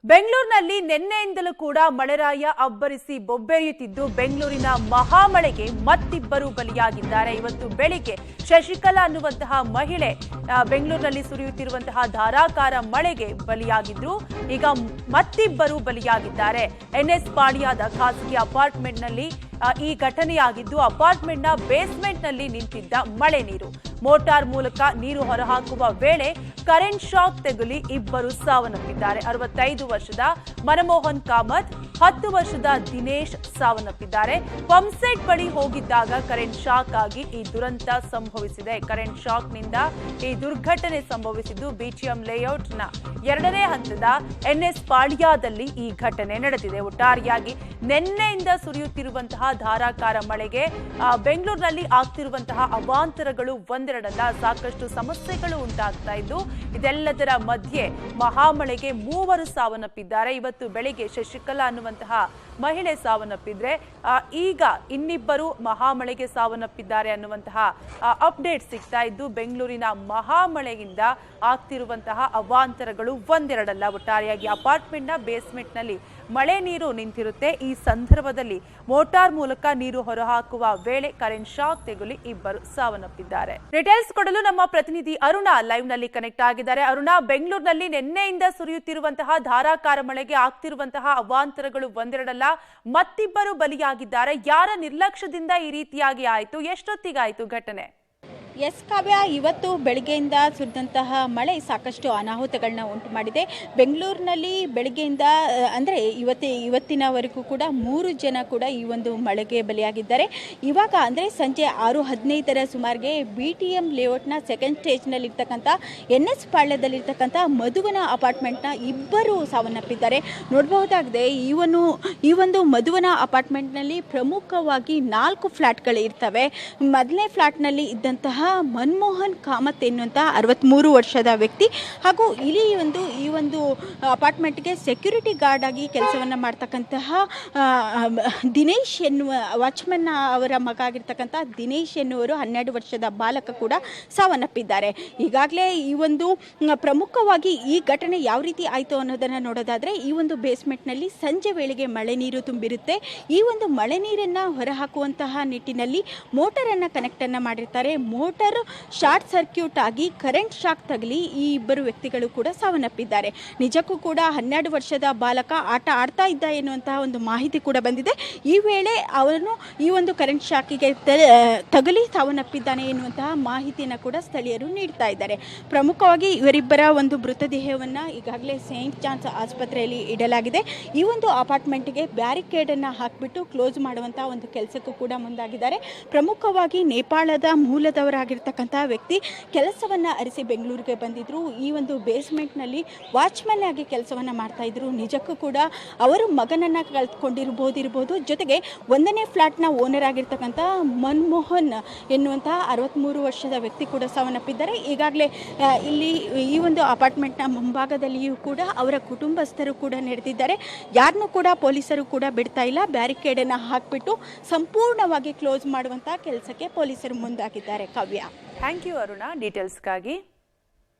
ಬೆಂಗಳೂರಿನಲ್ಲಿ ನಿನ್ನೆಯಿಂದಲೂ ಕೂಡ ಮಳೆರಾಯ ಅಬ್ಬರಿಸಿ ಬೊಬ್ಬೆರೆಯುತ್ತಿದ್ದು ಬೆಂಗಳೂರಿನ ಮಹಾಮಳೆಗೆ ಮತ್ತಿಬ್ಬರು ಬಲಿಯಾಗಿದ್ದಾರೆ. ಇವತ್ತು ಬೆಳಿಗ್ಗೆ ಶಶಿಕಲಾ ಅನ್ನುವಂತಹ ಮಹಿಳೆ ಬೆಂಗಳೂರಿನಲ್ಲಿ ಸುರಿಯುತ್ತಿರುವಂತಹ ಧಾರಾಕಾರ ಮಳೆಗೆ ಬಲಿಯಾಗಿದ್ರು. ಈಗ ಮತ್ತಿಬ್ಬರು ಬಲಿಯಾಗಿದ್ದಾರೆ. ಎನ್ಎಸ್ ಪಾಳ್ಯದ ಖಾಸಗಿ ಅಪಾರ್ಟ್ಮೆಂಟ್ನಲ್ಲಿ ಈ ಘಟನೆಯಾಗಿದ್ದು ಅಪಾರ್ಟ್ಮೆಂಟ್ನ ಬೇಸ್ಮೆಂಟ್ನಲ್ಲಿ ನಿಂತಿದ್ದ ಮಳೆ ನೀರು ಮೋಟಾರ್ ಮೂಲಕ ನೀರು ಹೊರಹಾಕುವ ವೇಳೆ ಕರೆಂಟ್ ಶಾಕ್ ತಗುಲಿ ಇಬ್ಬರು ಸಾವನ್ನಪ್ಪಿದ್ದಾರೆ. 65 ವರ್ಷದ ಮನಮೋಹನ್ ಕಾಮತ್, 10 ವರ್ಷದ ದಿನೇಶ್ ಸಾವನ್ನಪ್ಪಿದ್ದಾರೆ. ಪಂಪ್ಸೆಟ್ ಬಳಿ ಹೋಗಿದ್ದಾಗ ಕರೆಂಟ್ ಶಾಕ್ ಆಗಿ ಈ ದುರಂತ ಸಂಭವಿಸಿದೆ. ಕರೆಂಟ್ ಶಾಕ್ನಿಂದ ಈ ದುರ್ಘಟನೆ ಸಂಭವಿಸಿದ್ದು ಬಿಟಿಎಂ ಲೇಔಟ್ನ 2ನೇ ಹಂತದ ಎನ್ಎಸ್ ಪಾಳ್ಯದಲ್ಲಿ ಈ ಘಟನೆ ನಡೆದಿದೆ. ಒಟ್ಟಾರೆಯಾಗಿ ನಿನ್ನೆಯಿಂದ ಸುರಿಯುತ್ತಿರುವಂತಹ ಧಾರಾಕಾರ ಮಳೆಗೆ ಬೆಂಗಳೂರಿನಲ್ಲಿ ಆಗ್ತಿರುವಂತಹ ಅವಾಂತರಗಳು ಒಂದೆರಡಲ್ಲ, ಸಾಕಷ್ಟು ಸಮಸ್ಯೆಗಳು ಉಂಟಾಗ್ತಾ ಇದ್ದು ಇದೆಲ್ಲದರ ಮಧ್ಯೆ ಮಹಾಮಳೆಗೆ 3 ಸಾವನ್ನಪ್ಪಿದ್ದಾರೆ. ಇವತ್ತು ಬೆಳಿಗ್ಗೆ ಶಶಿಕಲಾ ಅನ್ನುವಂತಹ ಮಹಿಳೆ ಸಾವನ್ನಪ್ಪಿದ್ರೆ ಈಗ ಇನ್ನಿಬ್ಬರು ಮಹಾಮಳೆಗೆ ಸಾವನ್ನಪ್ಪಿದ್ದಾರೆ ಅನ್ನುವಂತಹ ಅಪ್ಡೇಟ್ ಸಿಗ್ತಾ ಇದ್ದು ಬೆಂಗಳೂರಿನ ಮಹಾಮಳೆಯಿಂದ ಆಗ್ತಿರುವಂತಹ ಅವಾಂತರಗಳು ಒಂದೆರಡಲ್ಲ. ಒಟ್ಟಾರೆಯಾಗಿ ಅಪಾರ್ಟ್ಮೆಂಟ್ನ ಬೇಸ್ಮೆಂಟ್ನಲ್ಲಿ ಮಳೆ ನೀರು ನಿಂತಿರುತ್ತೆ. ಈ ಸಂದರ್ಭದಲ್ಲಿ ಮೋಟಾರ್ ಮೂಲಕ ನೀರು ಹೊರಹಾಕುವ ವೇಳೆ ಕರೆಂಟ್ ಶಾಕ್ ತಗುಲಿ ಇಬ್ಬರು ಸಾವನ್ನಪ್ಪಿದ್ದಾರೆ. ಡೀಟೇಲ್ಸ್ ಕೊಡಲು ನಮ್ಮ ಪ್ರತಿನಿಧಿ ಅರುಣಾ ಲೈವ್ ನಲ್ಲಿ ಕನೆಕ್ಟ್ ಆಗಿದ್ದಾರೆ. ಅರುಣಾ, ಬೆಂಗಳೂರಿನಲ್ಲಿ ನಿನ್ನೆಯಿಂದ ಸುರಿಯುತ್ತಿರುವಂತಹ ಧಾರಾಕಾರ ಮಳೆಗೆ ಆಗ್ತಿರುವಂತಹ ಅವಾಂತರಗಳು ಒಂದೆರಡಲ್ಲ, ಮತ್ತಿಬ್ಬರು ಬಲಿಯಾಗಿದ್ದಾರೆ. ಯಾರ ನಿರ್ಲಕ್ಷ್ಯದಿಂದ ಈ ರೀತಿಯಾಗಿ ಆಯಿತು? ಎಷ್ಟೊತ್ತಿಗಾಯಿತು ಘಟನೆ? ಎಸ್ ಕಾವ್ಯ, ಇವತ್ತು ಬೆಳಗ್ಗೆಯಿಂದ ಸುರಿದಂತಹ ಮಳೆ ಸಾಕಷ್ಟು ಅನಾಹುತಗಳನ್ನ ಉಂಟು ಮಾಡಿದೆ. ಬೆಂಗಳೂರಿನಲ್ಲಿ ಬೆಳಗ್ಗೆಯಿಂದ ಅಂದರೆ ಇವತ್ತಿನವರೆಗೂ ಕೂಡ 3 ಜನ ಕೂಡ ಈ ಒಂದು ಮಳೆಗೆ ಬಲಿಯಾಗಿದ್ದಾರೆ. ಇವಾಗ ಅಂದರೆ ಸಂಜೆ 6:15 ಸುಮಾರಿಗೆ BTM ಲೇಔಟ್ನ 2nd ಸ್ಟೇಜ್ನಲ್ಲಿರ್ತಕ್ಕಂಥ NS ಪಾಳ್ಯದಲ್ಲಿರ್ತಕ್ಕಂಥ ಮಧುವನ ಅಪಾರ್ಟ್ಮೆಂಟ್ನ ಇಬ್ಬರು ಸಾವನ್ನಪ್ಪಿದ್ದಾರೆ. ನೋಡಬಹುದಾಗಿದೆ, ಈ ಒಂದು ಮಧುವನ ಅಪಾರ್ಟ್ಮೆಂಟ್ನಲ್ಲಿ ಪ್ರಮುಖವಾಗಿ 4 ಫ್ಲ್ಯಾಟ್ಗಳು ಇರ್ತವೆ. ಮೊದಲನೇ ಫ್ಲ್ಯಾಟ್ನಲ್ಲಿ ಇದ್ದಂತಹ ಮನಮೋಹನ್ ಕಾಮತ್ ಎನ್ನುವಂಥ 63 ವರ್ಷದ ವ್ಯಕ್ತಿ ಹಾಗೂ ಈ ಒಂದು ಅಪಾರ್ಟ್ಮೆಂಟ್ಗೆ ಸೆಕ್ಯೂರಿಟಿ ಗಾರ್ಡ್ ಆಗಿ ಕೆಲಸವನ್ನು ಮಾಡ್ತಕ್ಕಂತಹ ದಿನೇಶ್ ಎನ್ನುವ ವಾಚ್ಮನ್ ಅವರ ಮಗ ಆಗಿರ್ತಕ್ಕಂಥ ದಿನೇಶ್ ಎನ್ನುವರು 12 ವರ್ಷದ ಬಾಲಕ ಕೂಡ ಸಾವನ್ನಪ್ಪಿದ್ದಾರೆ. ಈಗಾಗಲೇ ಈ ಒಂದು ಪ್ರಮುಖವಾಗಿ ಈ ಘಟನೆ ಯಾವ ರೀತಿ ಆಯಿತು ಅನ್ನೋದನ್ನು ನೋಡೋದಾದರೆ, ಈ ಒಂದು ಬೇಸ್ಮೆಂಟ್ನಲ್ಲಿ ಸಂಜೆ ವೇಳೆಗೆ ಮಳೆ ನೀರು ತುಂಬಿರುತ್ತೆ. ಈ ಒಂದು ಮಳೆ ನೀರನ್ನು ಹೊರಹಾಕುವಂತಹ ನಿಟ್ಟಿನಲ್ಲಿ ಮೋಟರನ್ನು ಕನೆಕ್ಟನ್ನು ಮಾಡಿರ್ತಾರೆ. ಮೋಟರ್ ಶಾರ್ಟ್ ಸರ್ಕ್ಯೂಟ್ ಆಗಿ ಕರೆಂಟ್ ಶಾಕ್ ತಗಲಿ ಈ ಇಬ್ಬರು ವ್ಯಕ್ತಿಗಳು ಕೂಡ ಸಾವನ್ನಪ್ಪಿದ್ದಾರೆ. ನಿಜಕ್ಕೂ ಕೂಡ 12 ವರ್ಷದ ಬಾಲಕ ಆಟ ಆಡ್ತಾ ಇದ್ದ ಎನ್ನುವಂತಹ ಒಂದು ಮಾಹಿತಿ ಕೂಡ ಬಂದಿದೆ. ಈ ವೇಳೆ ಅವನು ಈ ಒಂದು ಕರೆಂಟ್ ಶಾಕಿಗೆ ತಗಲಿ ಸಾವನ್ನಪ್ಪಿದ್ದಾನೆ ಎನ್ನುವಂತಹ ಮಾಹಿತಿಯನ್ನು ಕೂಡ ಸ್ಥಳೀಯರು ನೀಡ್ತಾ ಇದ್ದಾರೆ. ಪ್ರಮುಖವಾಗಿ ಇವರಿಬ್ಬರ ಒಂದು ಮೃತದೇಹವನ್ನು ಈಗಾಗಲೇ ಸೇಂಟ್ ಜಾನ್ಸ್ ಆಸ್ಪತ್ರೆಯಲ್ಲಿ ಇಡಲಾಗಿದೆ. ಈ ಒಂದು ಅಪಾರ್ಟ್ಮೆಂಟ್ಗೆ ಬ್ಯಾರಿಕೇಡನ್ನು ಹಾಕಿಬಿಟ್ಟು ಕ್ಲೋಸ್ ಮಾಡುವಂತಹ ಒಂದು ಕೆಲಸಕ್ಕೂ ಕೂಡ ಮುಂದಾಗಿದ್ದಾರೆ. ಪ್ರಮುಖವಾಗಿ ನೇಪಾಳದ ಮೂಲದವರಾಗಿರ್ತಕ್ಕಂಥ ವ್ಯಕ್ತಿ ಕೆಲಸವನ್ನು ಅರಿಸಿ ಬೆಂಗಳೂರಿಗೆ ಬಂದಿದ್ರು. ಈ ಒಂದು ಬೇಸ್ಮೆಂಟ್ನಲ್ಲಿ ವಾಚ್ಮನ್ ಆಗಿ ಕೆಲಸವನ್ನು ಮಾಡ್ತಾ ಇದ್ರು. ನಿಜಕ್ಕೂ ಕೂಡ ಅವರು ಮಗನನ್ನು ಕಳೆದುಕೊಂಡಿರ್ಬೋದು. ಜೊತೆಗೆ 1ನೇ ಫ್ಲ್ಯಾಟ್ನ ಓನರ್ ಆಗಿರ್ತಕ್ಕಂಥ ಮನಮೋಹನ್ ಎನ್ನುವಂತಹ 63 ವರ್ಷದ ವ್ಯಕ್ತಿ ಕೂಡ ಸಾವನ್ನಪ್ಪಿದ್ದಾರೆ. ಈಗಾಗಲೇ ಇಲ್ಲಿ ಈ ಒಂದು ಅಪಾರ್ಟ್ಮೆಂಟ್ನ ಮುಂಭಾಗದಲ್ಲಿಯೂ ಕೂಡ ಅವರ ಕುಟುಂಬಸ್ಥರು ಕೂಡ ನಡೆದಿದ್ದಾರೆ. ಯಾರನ್ನೂ ಕೂಡ ಪೊಲೀಸರು ಕೂಡ ಬಿಡ್ತಾ ಇಲ್ಲ. ಬ್ಯಾರಿಕೇಡನ್ನು ಹಾಕಿಬಿಟ್ಟು ಸಂಪೂರ್ಣವಾಗಿ ಕ್ಲೋಸ್ ಮಾಡುವಂತಹ ಕೆಲಸಕ್ಕೆ ಪೊಲೀಸರು ಮುಂದಾಗಿದ್ದಾರೆ. ಕಾವ್ಯ, ಥ್ಯಾಂಕ್ ಯು ಅರುಣಾ ಡೀಟೇಲ್ಸ್ಗಾಗಿ.